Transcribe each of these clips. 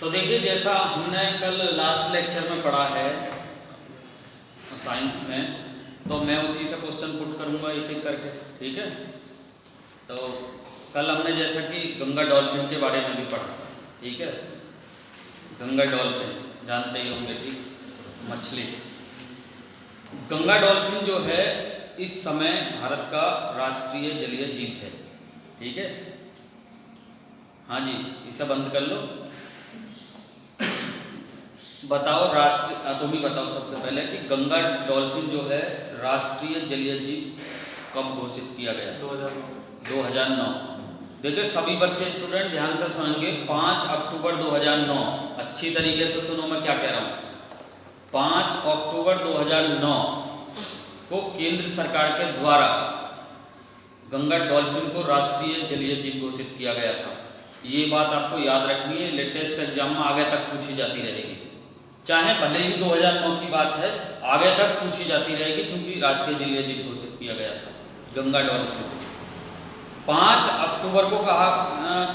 तो देखिए, जैसा हमने कल लास्ट लेक्चर में पढ़ा है साइंस में, तो मैं उसी से क्वेश्चन पुट करूंगा एक एक करके, ठीक है। तो कल हमने जैसा कि गंगा डॉल्फिन के बारे में भी पढ़ा, ठीक है। गंगा डॉल्फिन जानते ही होंगे, ठीक, मछली। गंगा डॉल्फिन जो है इस समय भारत का राष्ट्रीय जलीय जीव है, ठीक है। हाँ जी, इसे बंद कर लो। बताओ तुम ही बताओ सबसे पहले कि गंगा डॉल्फिन जो है राष्ट्रीय जलीय जीव कब घोषित किया गया? 2009। देखिए सभी बच्चे स्टूडेंट ध्यान से सुनेंगे। 5 अक्टूबर 2009, अच्छी तरीके से सुनो मैं क्या कह रहा हूँ। 5 अक्टूबर 2009 को केंद्र सरकार के द्वारा गंगा डॉल्फिन को राष्ट्रीय जलीय जीव घोषित किया गया था। ये बात आपको याद रखनी है, लेटेस्ट एग्जाम में आगे तक पूछी जाती रहेगी, चाहे भले ही 2009 की बात है, आगे तक पूछी जाती रहेगी, क्योंकि राष्ट्रीय जलीय जीव घोषित किया गया था गंगा डॉल्फिन को। 5 अक्टूबर को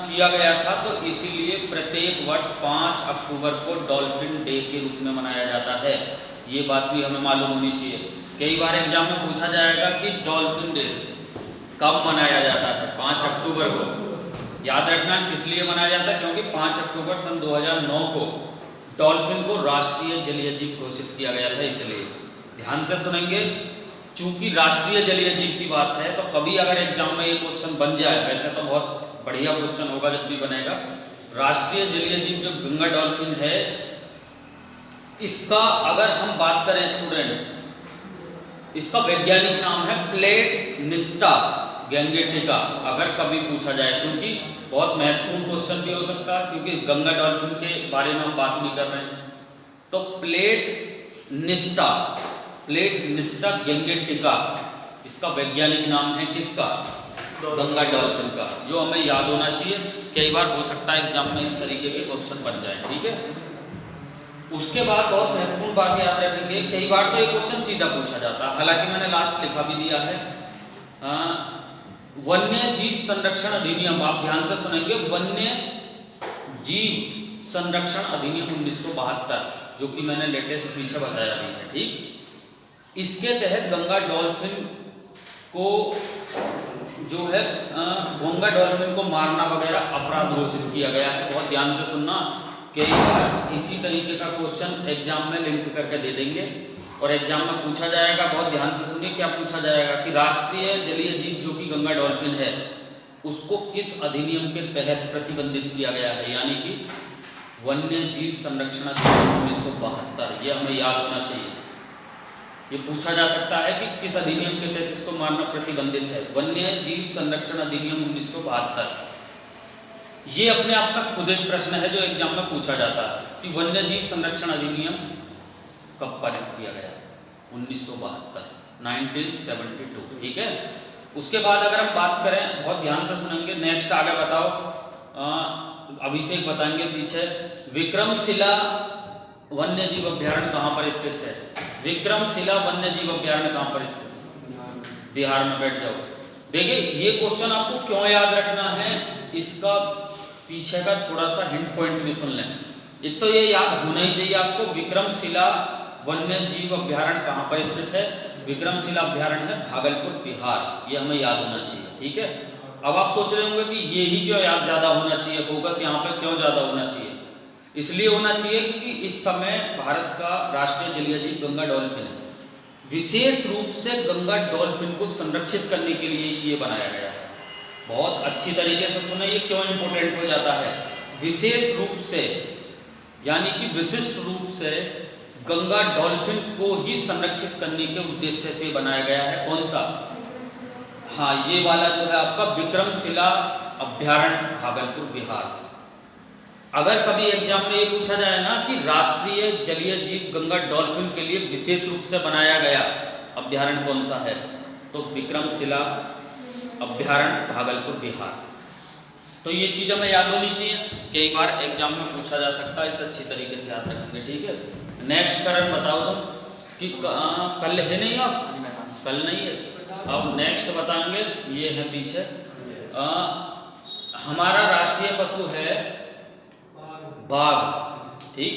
किया गया था, तो इसीलिए प्रत्येक वर्ष 5 अक्टूबर को डॉल्फिन डे के रूप में मनाया जाता है। ये बात भी हमें मालूम होनी चाहिए। कई बार एग्जाम में पूछा जाएगा कि डॉल्फिन डे कब मनाया जाता है? 5 अक्टूबर को। याद रखना किस लिए मनाया जाता है, क्योंकि 5 अक्टूबर सन 2009 को डॉल्फिन को राष्ट्रीय जलीय जीव घोषित किया गया था। इसलिए ध्यान से सुनेंगे, चूंकि राष्ट्रीय जलीय जीव की बात है, तो कभी अगर एग्जाम में ये क्वेश्चन बन जाए, वैसे तो बहुत बढ़िया क्वेश्चन होगा जब भी बनेगा। राष्ट्रीय जलीय जीव जो गंगा डॉल्फिन है, इसका अगर हम बात करें स्टूडेंट, इसका वैज्ञानिक नाम है प्लेटनिस्टा गैंगेटिका, अगर कभी पूछा जाए, क्योंकि बहुत महत्वपूर्ण क्वेश्चन भी हो सकता है, क्योंकि गंगा डॉल्फिन के बारे में हम बात भी कर रहे हैं। तो प्लेटनिस्टा गैंगेटिका इसका वैज्ञानिक नाम है, किसका? गंगा डॉल्फिन का, जो हमें याद होना चाहिए। कई बार हो सकता है एग्जाम में इस तरीके के क्वेश्चन बन जाए, ठीक है। उसके बाद बहुत महत्वपूर्ण बात याद रखेंगे, कई बार तो ये क्वेश्चन सीधा पूछा जाता है, हालांकि मैंने लास्ट लिखा भी दिया है। वन्य जीव संरक्षण अधिनियम, आप ध्यान से सुनेंगे, वन्य जीव संरक्षण अधिनियम 1972, जो कि मैंने लेटेस्ट पीछे बताया भी है, ठीक। इसके तहत गंगा डॉल्फिन को जो है गंगा डॉल्फिन को मारना वगैरह अपराध घोषित किया गया है। बहुत ध्यान से सुनना, कई बार इसी तरीके का क्वेश्चन एग्जाम में लिंक करके दे देंगे और एग्जाम में पूछा जाएगा। बहुत ध्यान से सुनिए, क्या पूछा जाएगा कि राष्ट्रीय जलीय जीव जो कि गंगा डॉल्फिन है, उसको किस अधिनियम के तहत प्रतिबंधित किया गया है, यानी कि वन्य जीव संरक्षण अधिनियम 1972। यह हमें याद होना चाहिए। ये पूछा जा सकता है कि किस अधिनियम के तहत इसको मारना प्रतिबंधित है। वन्य जीव संरक्षण अधिनियम 1972, ये अपने आप में खुद एक प्रश्न है जो एग्जाम में पूछा जाता है कि वन्य जीव संरक्षण अधिनियम कब पारित किया गया? 1972, 1972, ठीक है। उसके बाद अगर हम बात करें, बहुत ध्यान से सुनेंगे, नेक्स्ट आगे बताओ, अभिषेक बताएंगे पीछे, विक्रमशिला वन्य जीव अभ्यारण्य कहाँ पर स्थित है? विक्रमशिला वन्य जीव अभ्यारण्य कहाँ पर स्थित? बिहार में। बैठ जाओ। देखिए ये क्वेश्चन आपको क्यों याद रखना है, इसका पीछे का थोड़ा सा हिंट पॉइंट भी सुन लें। एक तो ये याद होना ही चाहिए आपको, विक्रमशिला वन्य जीव अभ्यारण्य कहाँ पर स्थित है? विक्रमशिला अभ्यारण्य है भागलपुर, बिहार। ये हमें याद होना चाहिए, ठीक है। अब आप सोच रहे होंगे कि ये ही क्यों याद ज्यादा होना चाहिए, फोकस यहाँ पे क्यों ज्यादा होना चाहिए? इसलिए होना चाहिए क्योंकि इस समय भारत का राष्ट्रीय जलीय जीव गंगा डॉल्फिन है। विशेष रूप से गंगा डॉल्फिन को संरक्षित करने के लिए ये बनाया गया है। बहुत अच्छी तरीके से सुने, ये क्यों इंपॉर्टेंट हो जाता है। विशेष रूप से यानी कि विशिष्ट रूप से गंगा डॉल्फिन को ही संरक्षित करने के उद्देश्य से बनाया गया है। कौन सा? हाँ, ये वाला जो है आपका विक्रमशिला अभ्यारण्य भागलपुर, बिहार। अगर कभी एग्जाम में ये पूछा जाए ना कि राष्ट्रीय जलीय जीव गंगा डॉल्फिन के लिए विशेष रूप से बनाया गया अभ्यारण्य कौन सा है, तो विक्रमशिला अभ्यारण्य भागलपुर, बिहार। तो ये चीज़ हमें याद होनी चाहिए, कई बार एग्जाम में पूछा जा सकता है, इसे अच्छी तरीके से याद रखेंगे, ठीक है। नेक्स्ट करण बताओ तुम कि कल है नहीं, अब कल नहीं है, अब नेक्स्ट बताएंगे। ये है पीछे, हमारा राष्ट्रीय पशु है बाघ, ठीक।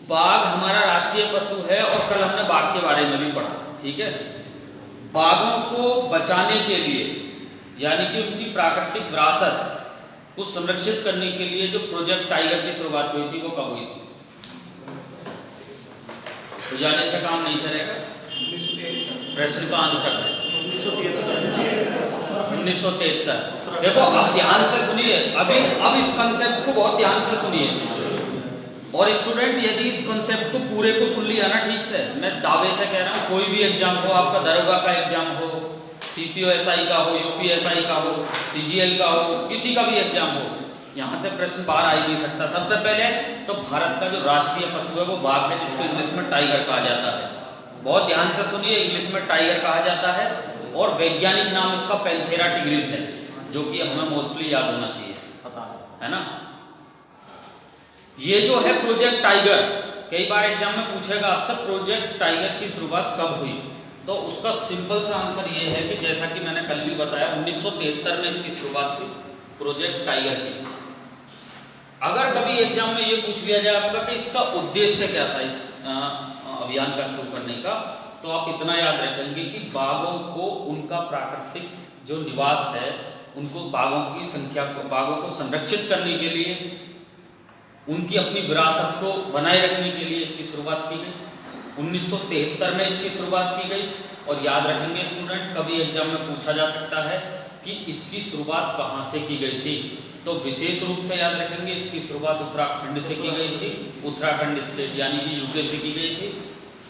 बाघ हमारा राष्ट्रीय पशु है और कल हमने बाघ के बारे में भी पढ़ा, ठीक है। बाघों को बचाने के लिए यानी कि उनकी प्राकृतिक विरासत को संरक्षित करने के लिए जो प्रोजेक्ट टाइगर की शुरुआत हुई थी वो कब हुई थी? तो जाने से काम नहीं चलेगा, प्रश्न का आंसर है 1973। देखो आप ध्यान से सुनिए, अब इस कंसेप्ट को बहुत ध्यान से सुनिए। और स्टूडेंट यदि इस कंसेप्ट को पूरे को सुन लिया ना ठीक से, मैं दावे से कह रहा हूँ कोई भी एग्जाम हो, आपका दरोगा का एग्जाम हो, CPO-SI का हो, UPSI का हो, CGL का हो, किसी का भी एग्जाम हो, यहाँ से प्रश्न बाहर आ ही नहीं सकता। सबसे पहले तो भारत का जो राष्ट्रीय पशु है वो बाघ है, जिसको इंग्लिश में टाइगर कहा जाता है। बहुत ध्यान से सुनिए, इंग्लिश में टाइगर कहा जाता है और वैज्ञानिक नाम इसका पैंथेरा टिग्रिस है, जो कि हमें मोस्टली याद होना चाहिए, है ना। ये जो है प्रोजेक्ट टाइगर, कई बार एग्जाम में पूछेगा आपसे प्रोजेक्ट टाइगर की शुरुआत कब हुई, तो उसका सिंपल सा आंसर ये है कि जैसा कि मैंने कल भी बताया 1973 में इसकी शुरुआत हुई प्रोजेक्ट टाइगर की। अगर कभी एग्जाम में ये पूछ लिया जाए आपका कि इसका उद्देश्य क्या था इस अभियान का शुरू करने का, तो आप इतना याद रखेंगे कि बाघों को उनका प्राकृतिक जो निवास है, उनको बाघों की संख्या को, बाघों को संरक्षित करने के लिए, उनकी अपनी विरासत को बनाए रखने के लिए इसकी शुरुआत की गई। 1973 में इसकी शुरुआत की गई। और याद रखेंगे स्टूडेंट, कभी एग्जाम में पूछा जा सकता है कि इसकी शुरुआत कहाँ से की गई थी, तो विशेष रूप से याद रखेंगे इसकी शुरुआत उत्तराखंड से की गई थी, उत्तराखंड स्टेट यानी कि यूके से की गई थी।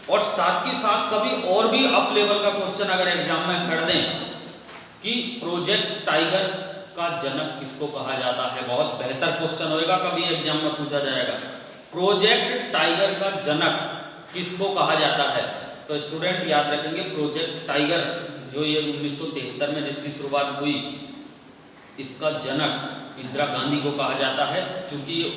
और साथ ही साथ कभी और भी अप लेवल का क्वेश्चन अगर एग्जाम में कर दें कि प्रोजेक्ट टाइगर का जनक किसको कहा जाता है, बहुत बेहतर क्वेश्चन होएगा, कभी एग्जाम में पूछा जाएगा प्रोजेक्ट टाइगर का जनक किसको कहा जाता है, तो स्टूडेंट याद रखेंगे प्रोजेक्ट टाइगर जो ये 1973 में जिसकी शुरुआत हुई, इसका जनक इंदिरा गांधी को कहा जाता है, क्योंकि ये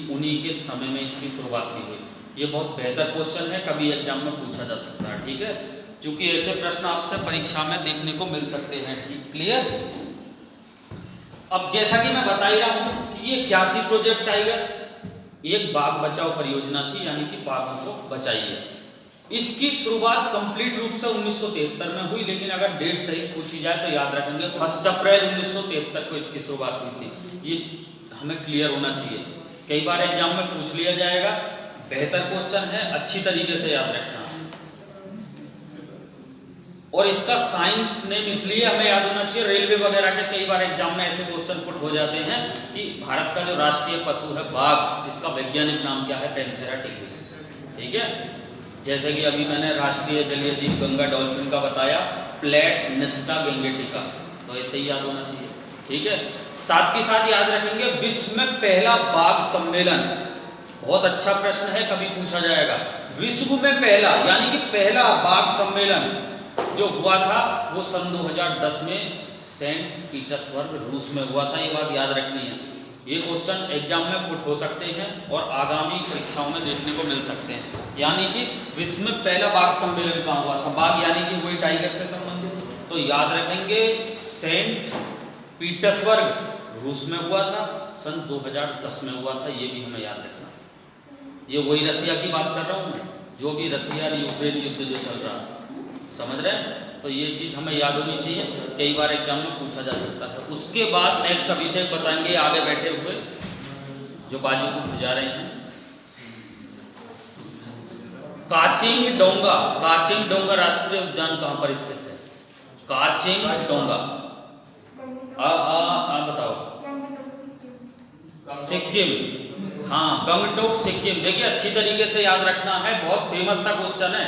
उन्हीं के समय में इसकी शुरुआत की गई। ये बहुत बेहतर क्वेश्चन है, कभी एग्जाम में पूछा जा सकता है, ठीक है, क्योंकि ऐसे प्रश्न आपसे परीक्षा में देखने को मिल सकते हैं, ठीक, क्लियर। अब जैसा कि मैं बता ही रहा हूं कि ये क्या थी प्रोजेक्ट टाइगर, एक बाघ बचाओ परियोजना थी, यानी कि बाघों को बचाइए। इसकी शुरुआत कंप्लीट रूप से 1973 में हुई, लेकिन अगर डेट सही पूछी जाए तो याद रखेंगे 1 अप्रैल 1973 को इसकी शुरुआत हुई थी। ये हमें क्लियर होना चाहिए, कई बार एग्जाम में पूछ लिया जाएगा, बेहतर क्वेश्चन है, अच्छी तरीके से याद रखना। और इसका साइंस नेम इसलिए हमें याद होना चाहिए, रेलवे वगैरह के कई बार एग्जाम में ऐसे क्वेश्चन पुट हो जाते हैं कि भारत का जो राष्ट्रीय पशु है बाघ, इसका वैज्ञानिक नाम क्या है, पैंथेरा टिग्रिस, ठीक है। जैसे कि अभी मैंने राष्ट्रीय जलीय जीव गंगा डॉल्फिन का बताया, प्लेट निस्टा गेंगेटिका, तो ऐसे ही याद होना चाहिए, ठीक है। साथ ही साथ याद रखेंगे विश्व में पहला बाघ सम्मेलन, बहुत अच्छा प्रश्न है, कभी पूछा जाएगा। विश्व में पहला यानी कि पहला बाघ सम्मेलन जो हुआ था वो सन 2010 में सेंट पीटर्सबर्ग रूस में हुआ था, ये बात याद रखनी है। ये क्वेश्चन एग्जाम में पुट हो सकते हैं और आगामी परीक्षाओं में देखने को मिल सकते हैं। यानी कि विश्व में पहला बाघ सम्मेलन कहाँ हुआ था, बाघ यानी कि वही टाइगर से संबंधित, तो याद रखेंगे सेंट पीटर्सबर्ग रूस में हुआ था, सन 2010 में हुआ था, ये भी हमें याद रखना। ये वही रसिया की बात कर रहा हूँ मैं, जो भी रसिया यूक्रेन युद्ध जो चल रहा है, समझ रहे हैं, तो ये चीज़ हमें याद होनी चाहिए, कई बार एग्जाम में पूछा जा सकता है। उसके बाद नेक्स्ट अभिषेक बताएंगे आगे बैठे हुए जो बाजू को भुजा रहे हैं। काचिंग डोंगा राष्ट्रीय उद्यान कहाँ पर स्थित है, काचिंग डोंगा, बताओ, सिक्किम, हाँ गंगटोक सिक्किम। देखिए अच्छी तरीके से याद रखना है, बहुत फेमस सा क्वेश्चन है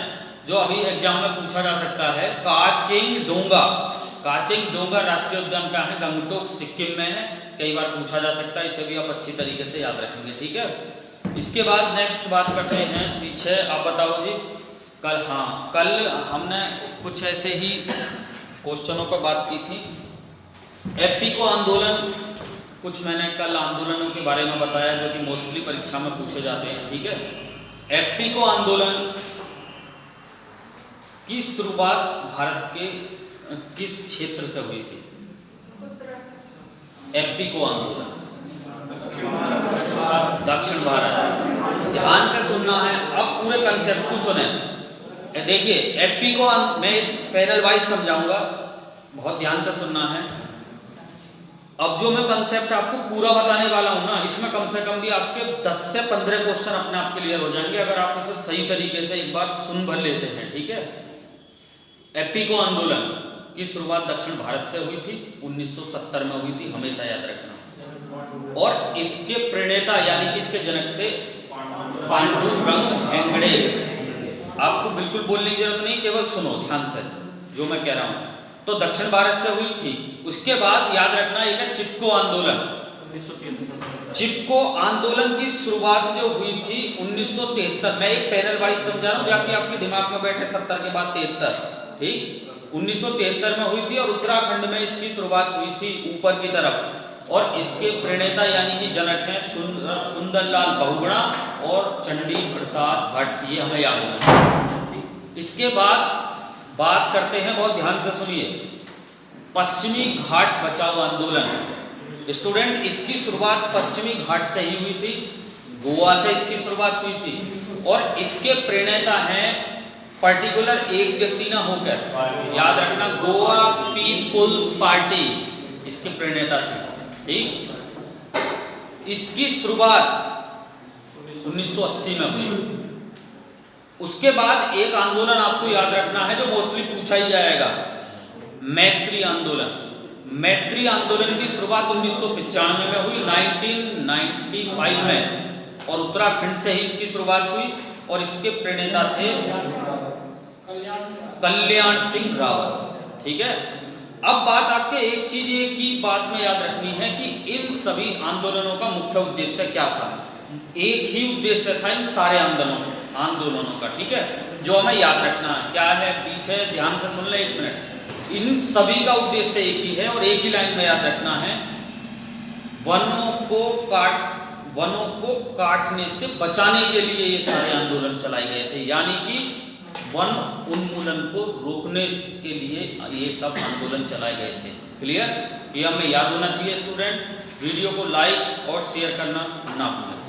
जो अभी एग्जाम में पूछा जा सकता है। काचिंग डोंगा राष्ट्रीय उद्यान कहाँ है, गंगटोक सिक्किम में है, कई बार पूछा जा सकता है, इसे भी आप अच्छी तरीके से याद रखेंगे, ठीक है। इसके बाद नेक्स्ट बात करते हैं पीछे, आप बताओ जी, कल हमने कुछ ऐसे ही क्वेश्चनों पर बात की थी। एपीको आंदोलन, कुछ मैंने कल आंदोलनों के बारे में बताया जो कि मोस्टली परीक्षा में पूछे जाते हैं, ठीक है। एपीको आंदोलन की शुरुआत भारत के किस क्षेत्र से हुई थी, एप्पिको आंदोलन, दक्षिण भारत। ध्यान से सुनना है, अब पूरे कंसेप्ट को सुने। देखिए एप्पिको मैं पैनल वाइज समझाऊंगा, बहुत ध्यान से सुनना है। अब जो मैं कंसेप्ट आपको पूरा बताने वाला हूं ना, इसमें कम से कम भी आपके 10 से 15 क्वेश्चन अपने आप क्लियर हो जाएंगे अगर आप इसे सही तरीके से एक बार सुन भर लेते हैं, ठीक है। एप्पिको आंदोलन की शुरुआत दक्षिण भारत से हुई थी, 1970 में हुई थी, हमेशा याद रखना। और इसके प्रणेता यानी कि इसके जनक थे पांडुरंग हेगड़े। आपको बिल्कुल बोलने की जरूरत नहीं, केवल सुनो ध्यान से जो मैं कह रहा हूं। तो दक्षिण भारत से हुई थी। उसके बाद याद रखना एक है चिपको आंदोलन। चिपको आंदोलन की शुरुआत जो हुई थी 1973, मैं एक पैनल वाइज समझा रहा हूं जाके आपके दिमाग में बैठे 70 के बाद 73, ठीक। 1973 में हुई थी और उत्तराखंड में इसकी शुरुआत हुई थी ऊपर की तरफ। और इसके प्रणेता यानी कि जनक हैं सुंदरलाल बहुगुणा और चंडी प्रसाद भट्ट, ये हमें याद होना। इसके बाद बात करते हैं, बहुत ध्यान से सुनिए, पश्चिमी घाट बचाओ आंदोलन। स्टूडेंट इसकी शुरुआत पश्चिमी घाट से ही हुई थी, गोवा से इसकी शुरुआत हुई थी। और इसके प्रणेता हैं पर्टिकुलर एक व्यक्ति ना होकर, याद रखना, गोवा पीपुल्स पार्टी इसके प्रणेता थे, ठीक। इसकी शुरुआत 1980 में हुई। उसके बाद एक आंदोलन आपको याद रखना है जो मोस्टली पूछा ही जाएगा, मैत्री आंदोलन। मैत्री आंदोलन की शुरुआत 1995 में हुई, 1995 में, और उत्तराखंड से ही इसकी शुरुआत हुई। और इसके प्रणेता थे कल्याण सिंह रावत, ठीक है। अब बात आपके एक चीज की बात में याद रखनी है कि इन सभी आंदोलनों का मुख्य उद्देश्य क्या था। एक ही उद्देश्य था इन सारे आंदोलनों का, ठीक है, जो हमें याद रखना है। क्या है, पीछे ध्यान से सुन ले 1 मिनट। इन सभी का उद्देश्य एक ही है और एक ही लाइन में याद रखना है, वनों को काटने से बचाने के लिए ये सारे आंदोलन चलाए गए थे, यानी कि वन उन्मूलन को रोकने के लिए ये सब आंदोलन चलाए गए थे। क्लियर, ये हमें याद होना चाहिए स्टूडेंट। वीडियो को लाइक और शेयर करना ना भूलें।